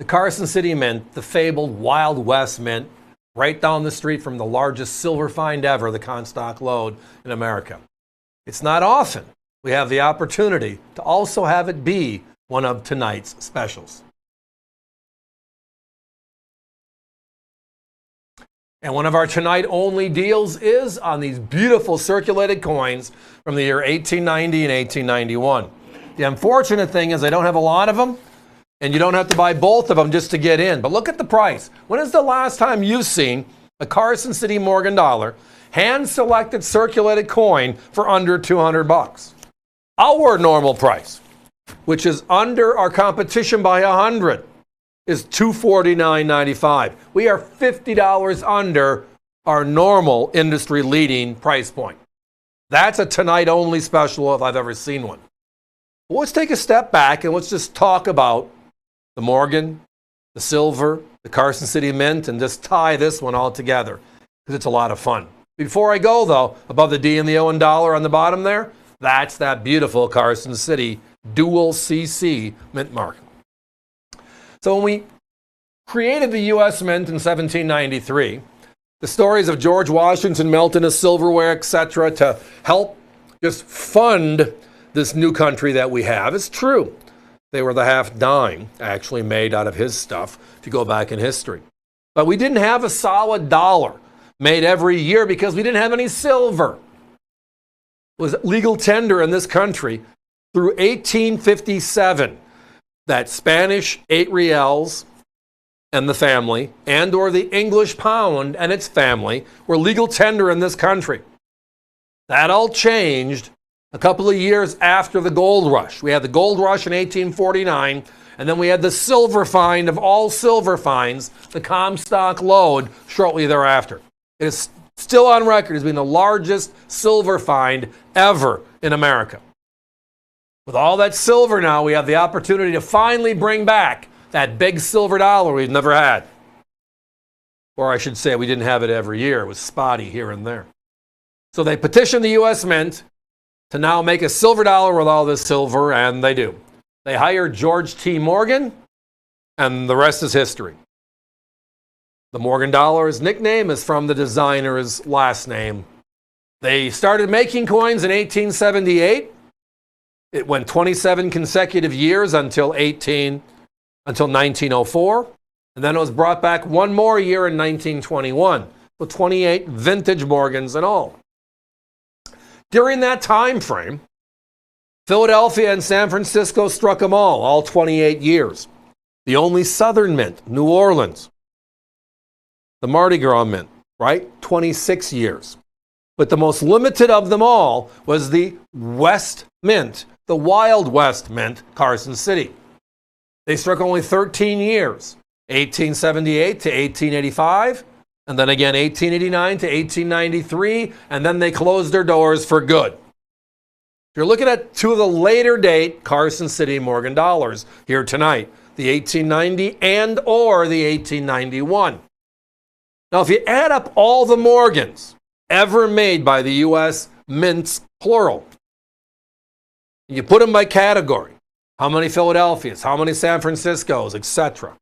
The Carson City Mint, the fabled Wild West Mint, right down the street from the largest silver find ever, the Comstock Lode in America. It's not often we have the opportunity to also have it be one of tonight's specials. And one of our tonight only deals is on these beautiful circulated coins from the year 1890 and 1891. The unfortunate thing is I don't have a lot of them, and you don't have to buy both of them just to get in. But look at the price. When is the last time you've seen a Carson City Morgan dollar, hand-selected circulated coin for under 200 bucks? Our normal price, which is under our competition by 100, is $249.95. We are $50 under our normal industry-leading price point. That's a tonight-only special if I've ever seen one. Well, let's take a step back and let's just talk about the Morgan, the silver, the Carson City Mint, and just tie this one all together because it's a lot of fun. Before I go, though, above the D and the O and dollar on the bottom there, that's that beautiful Carson City dual CC mint mark. So when we created the U.S. Mint in 1793, the stories of George Washington melting his silverware, etc., to help just fund this new country that we have is true. They were the half dime actually made out of his stuff if you go back in history. But we didn't have a solid dollar made every year because we didn't have any silver. It was legal tender in this country through 1857 that Spanish 8 reals and the family and or the English pound and its family were legal tender in this country. That all changed a couple of years after the gold rush. We had the gold rush in 1849, and then we had the silver find of all silver finds, the Comstock Lode, shortly thereafter. It is still on record as being the largest silver find ever in America. With all that silver now, we have the opportunity to finally bring back that big silver dollar we've never had. Or I should say, we didn't have it every year. It was spotty here and there. So they petitioned the U.S. Mint to now make a silver dollar with all this silver, and they do. They hired George T. Morgan, and the rest is history. The Morgan dollar's nickname is from the designer's last name. They started making coins in 1878. It went 27 consecutive years until 1904, and then it was brought back one more year in 1921, with 28 vintage Morgans in all. During that time frame, Philadelphia and San Francisco struck them all 28 years. The only Southern Mint, New Orleans. The Mardi Gras Mint, right? 26 years. But the most limited of them all was the West Mint, the Wild West Mint, Carson City. They struck only 13 years, 1878 to 1885. And then again, 1889 to 1893, and then they closed their doors for good. If you're looking at two of the later date Carson City Morgan dollars here tonight, the 1890 and or the 1891. Now, if you add up all the Morgans ever made by the U.S. mints, plural, and you put them by category, how many Philadelphias, how many San Franciscos, etc.,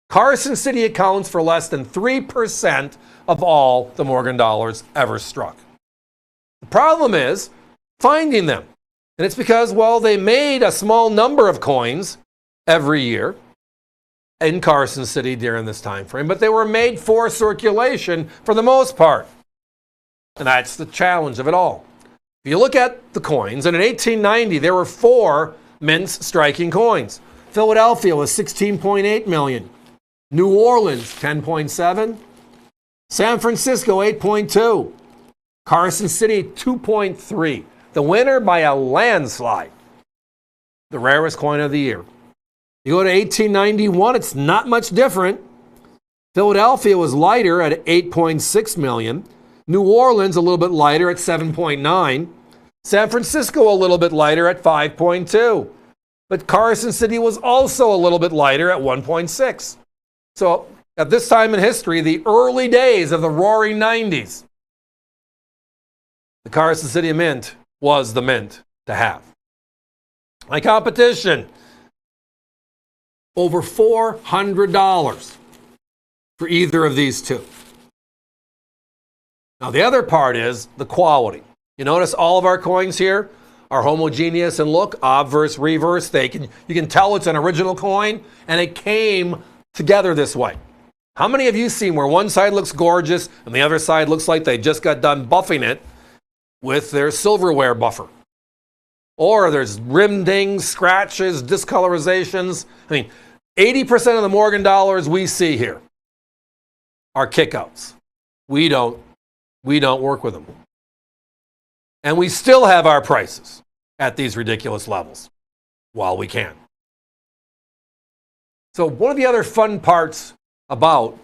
Carson City accounts for less than 3% of all the Morgan dollars ever struck. The problem is finding them. And it's because, well, they made a small number of coins every year in Carson City during this time frame, but they were made for circulation for the most part. And that's the challenge of it all. If you look at the coins, and in 1890, there were 4 mints striking coins. Philadelphia was 16.8 million. New Orleans, 10.7. San Francisco, 8.2. Carson City, 2.3. The winner by a landslide. The rarest coin of the year. You go to 1891, it's not much different. Philadelphia was lighter at 8.6 million. New Orleans a little bit lighter at 7.9. San Francisco a little bit lighter at 5.2. But Carson City was also a little bit lighter at 1.6. So at this time in history, the early days of the roaring 90s, the Carson City Mint was the mint to have. My competition, Over $400 for either of these two. Now, the other part is the quality. You notice all of our coins here are homogeneous in look, obverse, reverse. You can tell it's an original coin, and it came together this way. How many of you seen where one side looks gorgeous and the other side looks like they just got done buffing it with their silverware buffer? Or there's rim dings, scratches, discolorizations. I mean, 80% of the Morgan dollars we see here are kickouts. We don't work with them. And we still have our prices at these ridiculous levels while we can. So one of the other fun parts about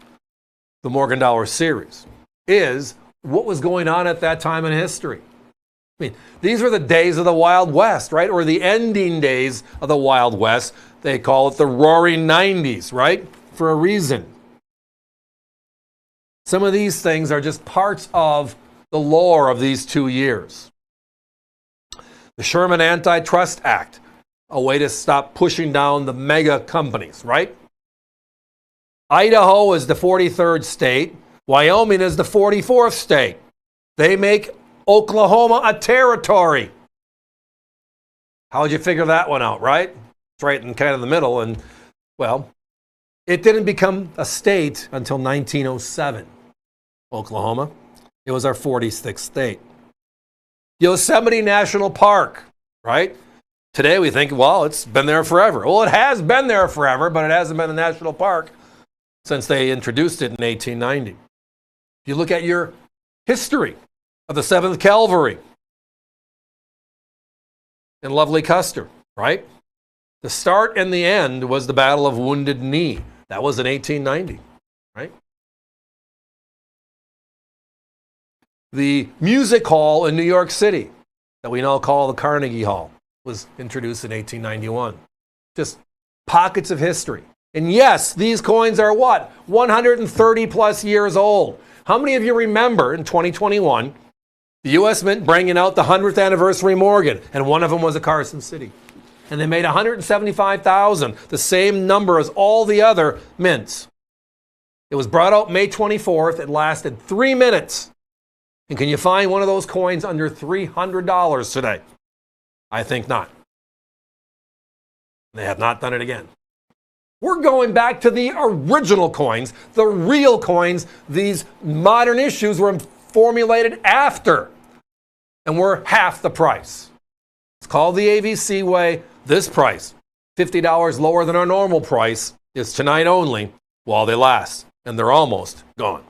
the Morgan Dollar series is what was going on at that time in history. I mean, these were the days of the Wild West, right? Or the ending days of the Wild West. They call it the Roaring 90s, right? For a reason. Some of these things are just parts of the lore of these 2 years. The Sherman Antitrust Act, a way to stop pushing down the mega companies, right? Idaho is the 43rd state. Wyoming is the 44th state. They make Oklahoma a territory. How would you figure that one out, right? It's right in kind of the middle. And, well, it didn't become a state until 1907, Oklahoma. It was our 46th state. Yosemite National Park, right? Today we think, well, it's been there forever. Well, it has been there forever, but it hasn't been a national park since they introduced it in 1890. If you look at your history of the 7th Cavalry in lovely Custer, right? The start and the end was the Battle of Wounded Knee. That was in 1890, right? The music hall in New York City that we now call the Carnegie Hall was introduced in 1891. Just pockets of history. And yes, these coins are what? 130 plus years old. How many of you remember in 2021, the U.S. Mint bringing out the 100th anniversary Morgan, and one of them was a Carson City. And they made 175,000, the same number as all the other mints. It was brought out May 24th. It lasted 3 minutes. And can you find one of those coins under $300 today? I think not. They have not done it again. We're going back to the original coins, the real coins. These modern issues were formulated after, and we're half the price. It's called the AVC way. This price, $50 lower than our normal price, is tonight only while they last, and they're almost gone.